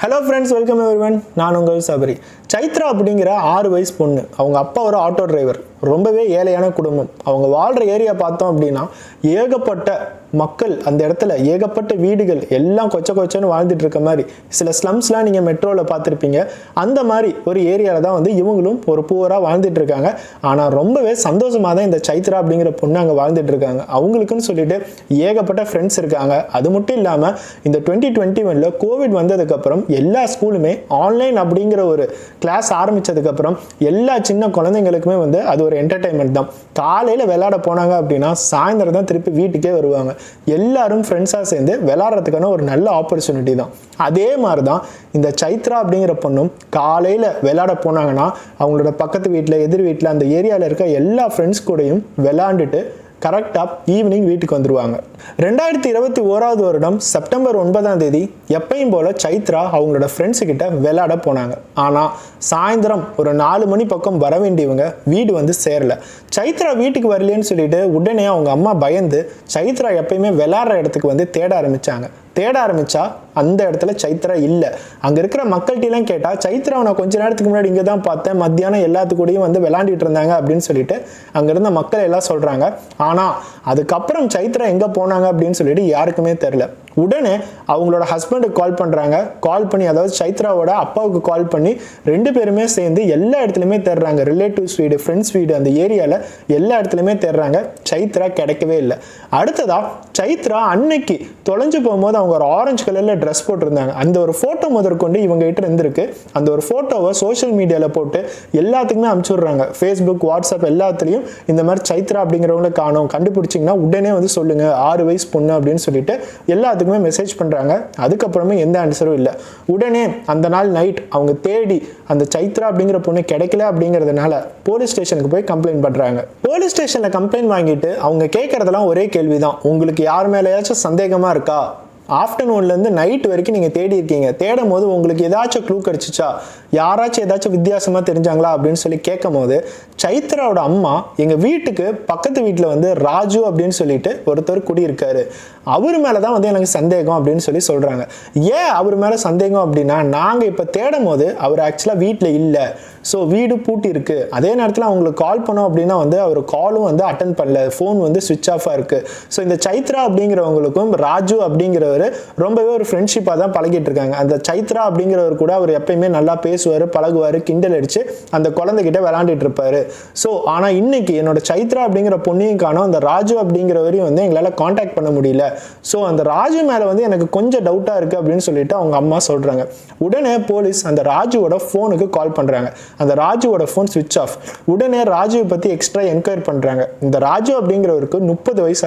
Hello friends, welcome everyone. நான் உங்கள் சபரி. சைத்ரா அப்படிங்கிற 6 வயசு பொண்ணு. அவங்க அப்பா ஒரு ஆட்டோ டிரைவர். ரொம்பவே ஏழையான குடும்பம். அவங்க வாழ்கிற ஏரியா பார்த்தோம் அப்படின்னா ஏகப்பட்ட மக்கள், அந்த இடத்துல ஏகப்பட்ட வீடுகள் எல்லாம் கொச்ச கொச்சன்னு வாழ்ந்துட்டு இருக்க மாதிரி சில ஸ்லம்ஸ்லாம் நீங்கள் மெட்ரோவில் பார்த்துருப்பீங்க. அந்த மாதிரி ஒரு ஏரியாவில் தான் வந்து இவங்களும் ஒரு பூவராக வாழ்ந்துட்டு இருக்காங்க. ஆனால் ரொம்பவே சந்தோஷமாக தான் இந்த சைத்ரா அப்படிங்கிற பொண்ணு அங்கே வாழ்ந்துட்டு இருக்காங்க. அவங்களுக்குன்னு சொல்லிட்டு ஏகப்பட்ட ஃப்ரெண்ட்ஸ் இருக்காங்க. அது மட்டும் இல்லாமல் இந்த 2021 கோவிட் வந்ததுக்கப்புறம் எல்லா ஸ்கூலுமே ஆன்லைன் அப்படிங்கிற ஒரு கிளாஸ் ஆரம்பித்ததுக்கப்புறம் எல்லா சின்ன குழந்தைங்களுக்குமே வந்து அது ஒரு என்டர்டைன்மெண்ட் தான். காலையில் விளையாட போனாங்க அப்படின்னா சாயந்தரம் தான் திருப்பி வீட்டுக்கே வருவாங்க. எல்லாரும் ஃப்ரெண்ட்ஸாக சேர்ந்து விளையாடுறதுக்கான ஒரு நல்ல ஆப்பர்ச்சுனிட்டி தான். அதே மாதிரி தான் இந்த சைத்ரா அப்படிங்கிற பொண்ணும் காலையில் விளையாட போனாங்கன்னா அவங்களோட பக்கத்து வீட்டில், எதிர் வீட்டில், அந்த ஏரியாவில் இருக்க எல்லா ஃப்ரெண்ட்ஸ் கூடயும் விளையாண்டுட்டு கரெக்டாக ஈவினிங் வீட்டுக்கு வந்துடுவாங்க. 2021 வருடம் செப்டம்பர் 9 எப்பயும் போல் சைத்ரா அவங்களோட ஃப்ரெண்ட்ஸுக்கிட்ட விளையாட போனாங்க. ஆனால் சாயந்தரம் ஒரு 4 மணி பக்கம் வர வேண்டியவங்க வீடு வந்து சேரல. சைத்ரா வீட்டுக்கு வரலன்னு சொல்லிட்டு உடனே அவங்க அம்மா பயந்து சைத்ரா எப்பயுமே விளையாடுற இடத்துக்கு வந்து தேட ஆரம்பிச்சா அந்த இடத்துல சைத்ரா இல்லை. அங்கே இருக்கிற மக்கள்கிட்டலாம் கேட்டால் சைத்ராவை நான் கொஞ்ச நேரத்துக்கு முன்னாடி இங்கே தான் பார்த்தேன், மத்தியானம் எல்லாத்துக்கூடையும் வந்து விளையாண்டுட்டு இருந்தாங்க அப்படின்னு சொல்லிட்டு அங்கே இருந்த மக்கள் எல்லாம் சொல்கிறாங்க. ஆனால் அதுக்கப்புறம் சைத்ரா எங்கே போனாங்க அப்படின்னு சொல்லிட்டு யாருக்குமே தெரில. உடனே அவங்களோட ஹஸ்பண்டுக்கு கால் பண்ணி அதாவது சைத்ராவோட அப்பாவுக்கு கால் பண்ணி 2 பேருமே சேர்ந்து எல்லா இடத்துலையுமே தேடுறாங்க. ரிலேட்டிவ்ஸ் வீடு, ஃப்ரெண்ட்ஸ் வீடு, அந்த ஏரியாவில் எல்லா இடத்துலையுமே தேடுறாங்க. சைத்ரா கிடைக்கவே இல்லை. அடுத்ததா சைத்ரா அன்னைக்கு தொலைஞ்சு போகும்போது அவங்க ஒரு ஆரஞ்சு கலரில் ட்ரெஸ் போட்டிருந்தாங்க. அந்த ஒரு ஃபோட்டோ முதற்கொண்டு இவங்க கிட்ட இருந்திருக்கு. அந்த ஒரு ஃபோட்டோவை சோஷியல் மீடியாவில் போட்டு எல்லாத்துக்குமே அனுப்பிச்சு விட்றாங்க. ஃபேஸ்புக், வாட்ஸ்அப் எல்லாத்துலேயும் இந்த மாதிரி சைத்ரா அப்படிங்கிறவங்கள காணோம், கண்டுபிடிச்சிங்கன்னா உடனே வந்து சொல்லுங்க, 6 வயசு பொண்ணு அப்படின்னு சொல்லிட்டு எல்லாத்துக்குமே மெசேஜ் பண்றாங்க. அதுக்கப்புறமே எந்த ஆன்சரும் இல்லை. உடனே அந்த நாள் நைட் அவங்க தேடி அந்த சைத்ரா அப்படிங்கிற பொண்ணு கிடைக்கல அப்படிங்கிறதுனால போலீஸ் ஸ்டேஷனுக்கு போய் கம்ப்ளைண்ட் பண்றாங்க. போலீஸ் ஸ்டேஷன்ல கம்ப்ளைண்ட் வாங்கிட்டு அவங்க கேட்கறதெல்லாம் ஒரே கேள்விதான், உங்களுக்கு யார் மேலேயாச்சும் சந்தேகமா இருக்கா? ஆஃப்டர்நூன்லேருந்து நைட் வரைக்கும் நீங்கள் தேடி இருக்கீங்க. தேடும் போது உங்களுக்கு ஏதாச்சும் க்ளூ கிடச்சிச்சா, யாராச்சும் ஏதாச்சும் வித்தியாசமாக தெரிஞ்சாங்களா அப்படின்னு சொல்லி கேட்கும் போது சைத்ராவோட அம்மா எங்கள் வீட்டுக்கு பக்கத்து வீட்டில் வந்து ராஜு அப்படின்னு சொல்லிட்டு ஒருத்தர் குடியிருக்காரு, அவர் மேலே தான் வந்து எனக்கு சந்தேகம் அப்படின்னு சொல்லி சொல்கிறாங்க. ஏன் அவர் மேலே சந்தேகம் அப்படின்னா, நாங்கள் இப்போ தேடும் போது அவர் ஆக்சுவலாக வீட்டில் இல்லை, ஸோ வீடு பூட்டி இருக்கு. அதே நேரத்தில் அவங்களுக்கு கால் பண்ணோம் அப்படின்னா வந்து அவர் காலும் வந்து அட்டன் பண்ணல, ஃபோன் வந்து சுவிட்ச் ஆஃபாக இருக்குது. ஸோ இந்த சைத்ரா அப்படிங்கிறவங்களுக்கும் ராஜு அப்படிங்கிறவர் ரொம்பவே ஒரு ஃப்ரெண்ட்ஷிப்பாக தான் பழகிட்டு இருக்காங்க. அந்த சைத்ரா அப்படிங்கிறவர் கூட அவர் எப்பயுமே நல்லா பேசுவார், பழகுவார், கிண்டல் அடித்து அந்த குழந்தைகிட்ட விளையாண்டுட்டு இருப்பாரு. ஸோ ஆனால் இன்னைக்கு என்னோட சைத்ரா அப்படிங்கிற பொண்ணையும் காணோம், அந்த ராஜு அப்படிங்கிறவரையும் வந்து எங்களால் காண்டாக்ட் பண்ண முடியல. ஸோ அந்த ராஜு மேலே வந்து எனக்கு கொஞ்சம் டவுட்டாக இருக்குது அப்படின்னு சொல்லிட்டு அவங்க அம்மா சொல்கிறாங்க. உடனே போலீஸ் அந்த ராஜுவோட ஃபோனுக்கு கால் பண்ணுறாங்க. அந்த ராஜுவோட ஃபோன் சுவிட்ச் ஆஃப். உடனே ராஜுவை பற்றி எக்ஸ்ட்ரா என்கொயரி பண்ணுறாங்க. இந்த ராஜு அப்படிங்கிறவருக்கு 30 வயசு.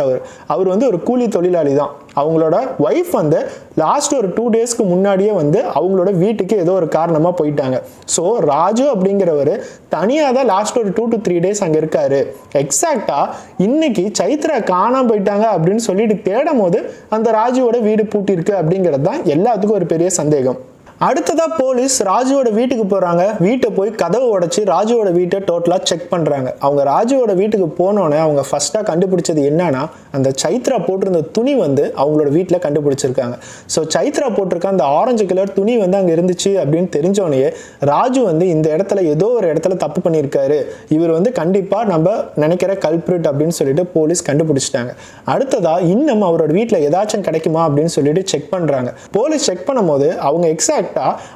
அவர் வந்து ஒரு கூலி தொழிலாளி தான். அவங்களோட ஒய்ஃப் வந்து லாஸ்ட் ஒரு 2 டேஸ்க்கு முன்னாடியே வந்து அவங்களோட வீட்டுக்கு ஏதோ ஒரு காரணமாக போயிட்டாங்க. ஸோ ராஜு அப்படிங்கிறவர் தனியாக தான் லாஸ்ட் ஒரு 2 to 3 டேஸ் அங்கே இருக்காரு. எக்ஸாக்டாக இன்னைக்கு சைத்ரா காணாம போயிட்டாங்க அப்படின்னு சொல்லிட்டு தேடும் போது அந்த ராஜுவோட வீடு பூட்டி இருக்கு அப்படிங்கிறது தான் எல்லாத்துக்கும் ஒரு பெரிய சந்தேகம். அடுத்ததா போலீஸ் ராஜுவோட வீட்டுக்கு போறாங்க. வீட்டை போய் கதவை உடைச்சு ராஜுவோட வீட்டை டோட்டலா செக் பண்றாங்க. அவங்க ராஜுவோட வீட்டுக்கு போனோன்னே அவங்க ஃபர்ஸ்டா கண்டுபிடிச்சது என்னன்னா, அந்த சைத்ரா போட்டிருந்த துணி வந்து அவங்களோட வீட்டில் கண்டுபிடிச்சிருக்காங்க. ஸோ சைத்ரா போட்டிருக்க அந்த ஆரஞ்சு கலர் துணி வந்து அங்கே இருந்துச்சு அப்படின்னு தெரிஞ்சோடனே ராஜு வந்து இந்த இடத்துல ஏதோ ஒரு இடத்துல தப்பு பண்ணியிருக்காரு, இவர் வந்து கண்டிப்பாக நம்ம நினைக்கிற கல்பிரிட் அப்படின்னு சொல்லிட்டு போலீஸ் கண்டுபிடிச்சிட்டாங்க. அடுத்ததா இன்னும் அவரோட வீட்டில் ஏதாச்சும் கிடைக்குமா அப்படின்னு சொல்லிட்டு செக் பண்றாங்க. போலீஸ் செக் பண்ணும்போது அவங்க எக்ஸாக்ட்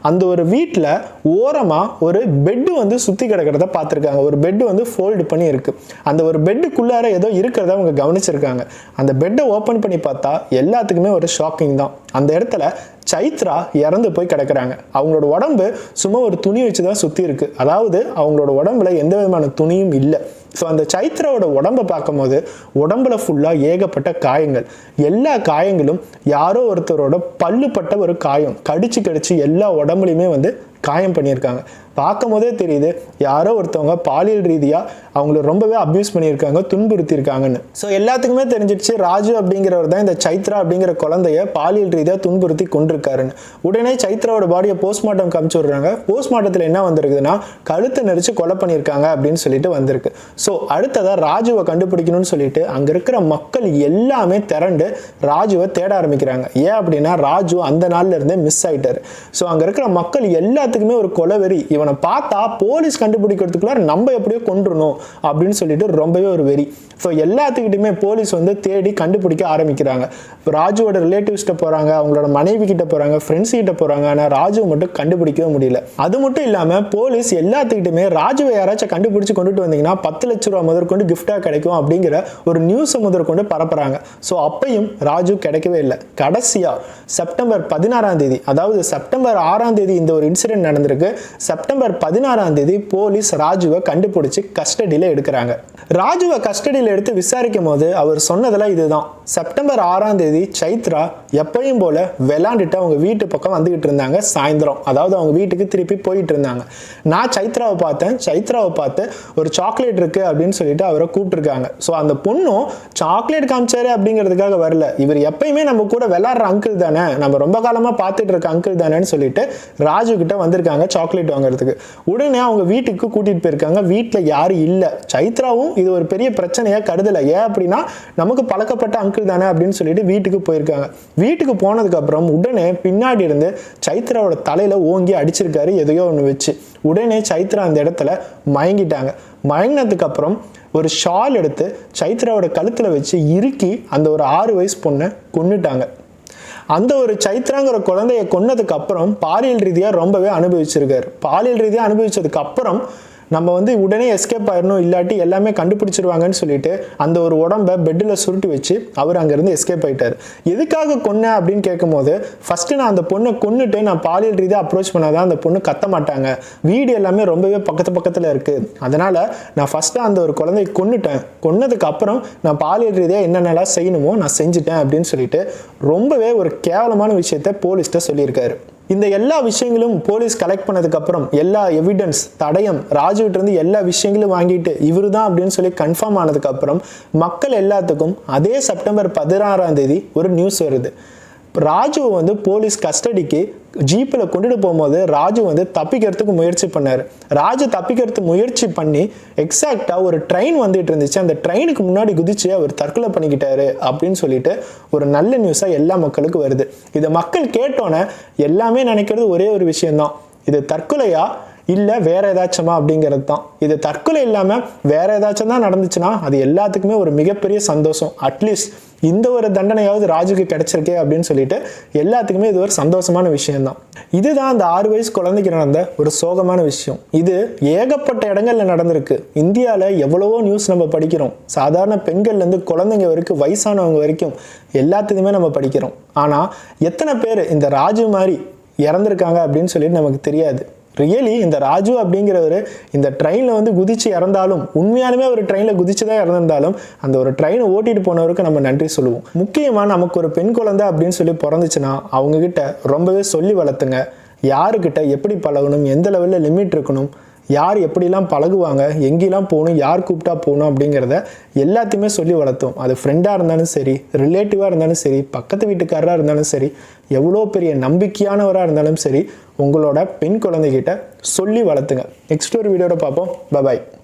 அந்த ஒரு வீட்டில் ஓரமா ஒரு பெட் வந்து சுத்தி கிடக்கிறத பார்த்திருக்காங்க. ஒரு பெட் வந்து ஃபோல்டு பண்ணி இருக்கு. அந்த ஒரு பெட்டுக்குள்ளார ஏதோ இருக்கிறத அவங்க கவனிச்சிருக்காங்க. அந்த பெட்டை ஓபன் பண்ணி பார்த்தா எல்லாத்துக்குமே ஒரு ஷாக்கிங் தான். அந்த இடத்துல சைத்ரா இறந்து போய் கிடக்குறாங்க. அவங்களோட உடம்பு சும்மா ஒரு துணி வச்சு தான் சுற்றி இருக்கு. அதாவது அவங்களோட உடம்புல எந்த விதமான துணியும் இல்லை. ஸோ அந்த சைத்ராவோட உடம்பை பார்க்கும்போது உடம்புல ஃபுல்லாக ஏகப்பட்ட காயங்கள். எல்லா காயங்களும் யாரோ ஒருத்தரோட பல்லுப்பட்ட ஒரு காயம், கடிச்சு எல்லா உடம்புலையுமே வந்து காயம் பண்ணியிருக்காங்க. பார்க்கும் போதே தெரியுது யாரோ ஒருத்தவங்க பாலியல் ரீதியாக அவங்கள ரொம்பவே அப்யூஸ் பண்ணியிருக்காங்க, துன்புறுத்தியிருக்காங்கன்னு. ஸோ எல்லாத்துக்குமே தெரிஞ்சிடுச்சு ராஜு அப்படிங்கிறவர் தான் இந்த சைத்ரா அப்படிங்கிற குழந்தைய பாலியல் ரீதியாக துன்புறுத்தி கொண்டிருக்காருன்னு. உடனே சைத்ராவோட பாடியை போஸ்ட்மார்ட்டம் காமிச்சு விடுறாங்க. போஸ்ட்மார்ட்டத்தில் என்ன வந்திருக்குதுன்னா கழுத்தை நெரிச்சு கொலை பண்ணியிருக்காங்க அப்படின்னு சொல்லிட்டு வந்திருக்கு. ஸோ அடுத்ததாக ராஜுவை கண்டுபிடிக்கணும்னு சொல்லிட்டு அங்கே இருக்கிற மக்கள் எல்லாமே திரண்டு ராஜுவை தேட ஆரம்பிக்கிறாங்க. ஏன் அப்படின்னா ராஜு அந்த நாள்ல இருந்தே மிஸ் ஆயிட்டாரு. ஸோ அங்கே இருக்கிற மக்கள் எல்லாத்துக்குமே ஒரு கொலவெறி, இவனை பார்த்தா போலீஸ் கண்டுபிடிக்கிறதுக்குள்ள நம்ம எப்படியோ கொண்டுறணும் அப்படின்னு சொல்லிட்டு ரொம்பவே ஒரு வெறி. ஸோ எல்லாத்துக்கிட்டையுமே போலீஸ் வந்து தேடி கண்டுபிடிக்க ஆரம்பிக்கிறாங்க. ராஜுவோட ரிலேட்டிவ்ஸ்கிட்ட போறாங்க, அவங்களோட மனைவி கிட்ட போறாங்க, ஃப்ரெண்ட்ஸ் கிட்ட போறாங்க. ஆனால் ராஜுவை மட்டும் கண்டுபிடிக்கவே முடியல. அது மட்டும் இல்லாம போலீஸ் எல்லாத்துக்கிட்டுமே ராஜுவை யாராச்சும் கண்டுபிடிச்சு கொண்டுட்டு வந்தீங்கன்னா 10 லட்சம் ரூபாய் முதற்கொண்டு கிஃப்டா கிடைக்கும் அப்படிங்கிற ஒரு நியூஸை முதற்கொண்டு பரப்புறாங்க. ஸோ அப்பையும் ராஜு கிடைக்கவே இல்லை. கடைசியா செப்டம்பர் 16ஆம் தேதி, அதாவது செப்டம்பர் 6ஆம் தேதி இந்த ஒரு இன்சிடென்ட் நடந்திருக்கு. செப்டம்பர் 16ஆம் தேதி போலீஸ் ராஜுவை கண்டுபிடிச்சு கஸ்டடியில் எடுக்கிறாங்க. ராஜுவை கஸ்டடியில் எடுத்து விசாரிக்கும் போது அவர் சொன்னதெல்லாம் இதுதான். செப்டம்பர் 6ஆம் தேதி சைத்ரா எப்பயும் போல விளாண்டுட்டு அவங்க வீட்டு பக்கம் வந்துகிட்டு இருந்தாங்க. சாயந்தரம், அதாவது அவங்க வீட்டுக்கு திருப்பி போயிட்டு இருந்தாங்க. நான் சைத்ராவை பார்த்தேன். சைத்ராவை பார்த்து ஒரு சாக்லேட் இருக்கு அப்படின்னு சொல்லிட்டு அவரை கூப்பிட்டுருக்காங்க. ஸோ அந்த பொண்ணும் சாக்லேட் காமிச்சாரு அப்படிங்கிறதுக்காக வரல, இவர் எப்பயுமே நம்ம கூட விளாடுற அங்கிள் தானே, நம்ம ரொம்ப காலமா பார்த்துட்டு இருக்க அங்கிள் தானேன்னு சொல்லிட்டு ராஜு கிட்ட வந்திருக்காங்க சாக்லேட் வாங்குறதுக்கு. உடனே அவங்க வீட்டுக்கு கூட்டிட்டு போயிருக்காங்க. வீட்டில் யாரும் இல்லை. சைத்ராவும் இது ஒரு பெரிய பிரச்சனையா கருதல. ஏன் அப்படின்னா நமக்கு பழக்கப்பட்ட அங்கிள் தானே அப்படின்னு சொல்லிட்டு வீட்டுக்கு போயிருக்காங்க. வீட்டுக்கு போனதுக்கு அப்புறம் உடனே பின்னாடி இருந்து சைத்ராவோட தலையில ஓங்கி அடிச்சிருக்காரு எதையோ ஒன்று வச்சு. உடனே சைத்ரா அந்த இடத்துல மயங்கிட்டாங்க. மயங்கினதுக்கு அப்புறம் ஒரு ஷால் எடுத்து சைத்ராவோட கழுத்துல வச்சு இறுக்கி அந்த ஒரு 6 வயசு பொண்ணை கொன்னுட்டாங்க. அந்த ஒரு சைத்ராங்கிற குழந்தைய கொன்னதுக்கு அப்புறம் பாலியல் ரீதியாக ரொம்பவே அனுபவிச்சிருக்காரு. பாலியல் ரீதியாக அனுபவிச்சதுக்கு அப்புறம் நம்ம வந்து உடனே எஸ்கேப் ஆயிடணும், இல்லாட்டி எல்லாமே கண்டுபிடிச்சிருவாங்கன்னு சொல்லிட்டு அந்த ஒரு உடம்பை பெட்டில் சுருட்டி வச்சு அவர் அங்கேருந்து எஸ்கேப் ஆயிட்டார். எதுக்காக கொன்னேன் அப்படின்னு கேட்கும்போது, ஃபஸ்ட்டு நான் அந்த பொண்ணை கொன்னுட்டு நான் பாலியல் ரீதியாக அப்ரோச் பண்ணாதான் அந்த பொண்ணு கத்த மாட்டாங்க, வீடு எல்லாமே ரொம்பவே பக்கத்தில் இருக்குது, அதனால் நான் ஃபஸ்ட்டு அந்த ஒரு குழந்தையை கொன்னுட்டேன், கொன்னதுக்கு அப்புறம் நான் பாலியல் ரீதியாக என்னென்னலாம் செய்யணுமோ நான் செஞ்சுட்டேன் அப்படின்னு சொல்லிட்டு ரொம்பவே ஒரு கேவலமான விஷயத்த போலீஸ்கிட்ட சொல்லியிருக்காரு. இந்த எல்லா விஷயங்களும் போலீஸ் கலெக்ட் பண்ணதுக்கு அப்புறம் எல்லா எவிடன்ஸ் தடயம் ராஜுகிட்ட இருந்து எல்லா விஷயங்களும் வாங்கிட்டு இவரு தான் அப்படின்னு சொல்லி கன்ஃபார்ம் ஆனதுக்கு அப்புறம் மக்கள் எல்லாத்துக்கும் அதே செப்டம்பர் 16ஆம் தேதி ஒரு நியூஸ் வருது. ராஜுவை வந்து போலீஸ் கஸ்டடிக்கு ஜீப்பில் கொண்டுட்டு போகும்போது ராஜு வந்து தப்பிக்கிறதுக்கு முயற்சி பண்ணார். ராஜு தப்பிக்கிறதுக்கு முயற்சி பண்ணி எக்ஸாக்டாக ஒரு ட்ரெயின் வந்துட்டு இருந்துச்சு, அந்த ட்ரெயினுக்கு முன்னாடி குதிச்சு அவர் தற்கொலை பண்ணிக்கிட்டாரு அப்படின்னு சொல்லிட்டு ஒரு நல்ல நியூஸாக எல்லா மக்களுக்கும் வருது. இதை மக்கள் கேட்டோன்னே எல்லாமே நினைக்கிறது ஒரே ஒரு விஷயம்தான், இது தற்கொலையா இல்லை வேற ஏதாச்சுமா அப்படிங்கிறது தான். இது தற்கொலை இல்லாமல் வேற ஏதாச்சும் தான் நடந்துச்சுன்னா அது எல்லாத்துக்குமே ஒரு மிகப்பெரிய சந்தோஷம். அட்லீஸ்ட் இந்த ஒரு தண்டனையாவது ராஜுக்கு கிடைச்சிருக்கே அப்படின்னு சொல்லிட்டு எல்லாத்துக்குமே இது ஒரு சந்தோஷமான விஷயம்தான். இதுதான் அந்த 6 வயசு குழந்தைக்கு நடந்த ஒரு சோகமான விஷயம். இது ஏகப்பட்ட இடங்கள்ல நடந்திருக்கு. இந்தியாவில் எவ்வளவோ நியூஸ் நம்ம படிக்கிறோம். சாதாரண பெண்கள்லேருந்து குழந்தைங்க வரைக்கும் வயசானவங்க வரைக்கும் எல்லாத்துக்குமே நம்ம படிக்கிறோம். ஆனால் எத்தனை பேர் இந்த ராஜு மாதிரி இறந்துருக்காங்க அப்படின்னு சொல்லிட்டு நமக்கு தெரியாது. ரியலி இந்த ராஜு அப்படிங்கிறவர் இந்த ட்ரெயினில் வந்து குதிச்சு இறந்தாலும், உண்மையாலுமே ஒரு ட்ரெயினில் குதிச்சு தான் இறந்திருந்தாலும் அந்த ஒரு ட்ரெயினை ஓட்டிட்டு போனவருக்கு நம்ம நன்றி சொல்லுவோம். முக்கியமாக நமக்கு ஒரு பெண் குழந்தை அப்படின்னு சொல்லி பிறந்துச்சுன்னா அவங்கக்கிட்ட ரொம்பவே சொல்லி வளர்த்துங்க. யாருக்கிட்ட எப்படி பழகணும், எந்த லெவலில் லிமிட் இருக்கணும், யார் எப்படிலாம் பழகுவாங்க, எங்கெல்லாம் போகணும், யார் கூப்பிட்டா போகணும் அப்படிங்கிறத எல்லாத்தையுமே சொல்லி வளர்த்தோம். அது ஃப்ரெண்டாக இருந்தாலும் சரி, ரிலேட்டிவாக இருந்தாலும் சரி, பக்கத்து வீட்டுக்காரராக இருந்தாலும் சரி, எவ்வளோ பெரிய நம்பிக்கையானவராக இருந்தாலும் சரி, உங்களோட பெண் குழந்தைகிட்ட சொல்லி வளர்த்துங்க. நெக்ஸ்ட் ஒரு வீடியோட பார்ப்போம். பாய்.